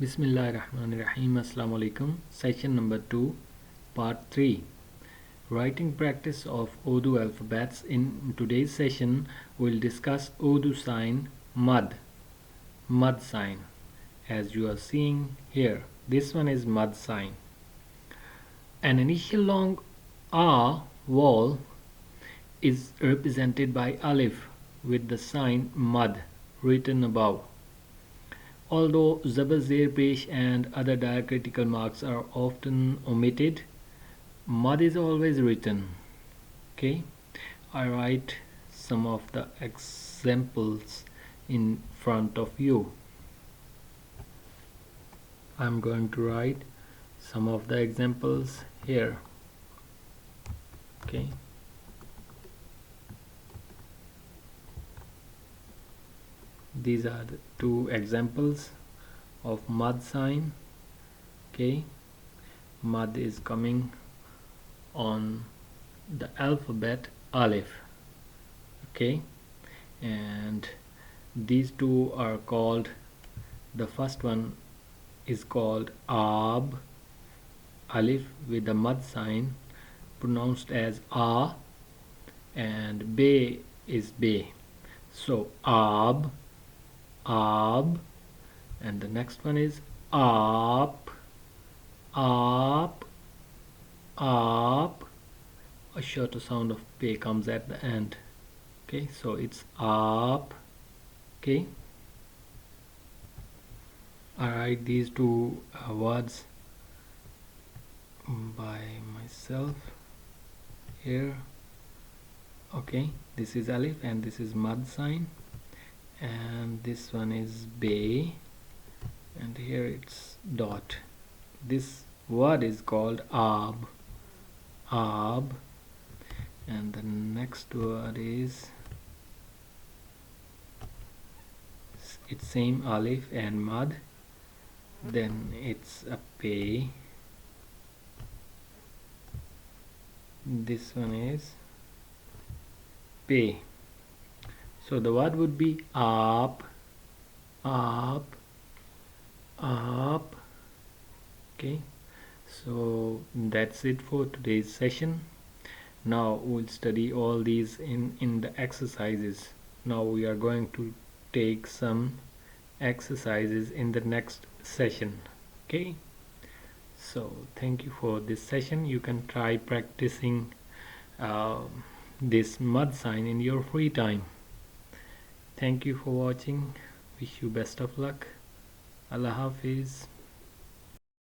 Bismillahirrahmanirrahim. Assalamu alaikum. Session number 2, part 3. Writing practice of Urdu alphabets. In today's session, we'll discuss Urdu sign mud sign. As you are seeing here, this one is mud sign. An initial long A vowel is represented by alif with the sign mud written above. Although zabar, zer, pesh and other diacritical marks are often omitted, mud is always written. Okay, I write some of the examples in front of you. I'm going to write some of the examples here. Okay, these are the two examples of mud sign. Okay, mud is coming on the alphabet alif. Okay, and these two are called, the first one is called ab, alif with the mud sign pronounced as a, and be is be. So ab, and the next one is up, up, up. A shorter sound of p comes at the end. Okay, so it's up. Okay, I write these two words by myself here. Okay, this is alif and this is mud sign, and this one is be, and here it's dot. This word is called ab, and the next word is, it's same alif and mud, then it's a pay. This one is pay. So the word would be up. Okay, so that's it for today's session. Now we'll study all these in the exercises. Now we are going to take some exercises in the next session. Okay, so thank you for this session. You can try practicing this mud sign in your free time. Thank you for watching. Wish you best of luck. Allah Hafiz.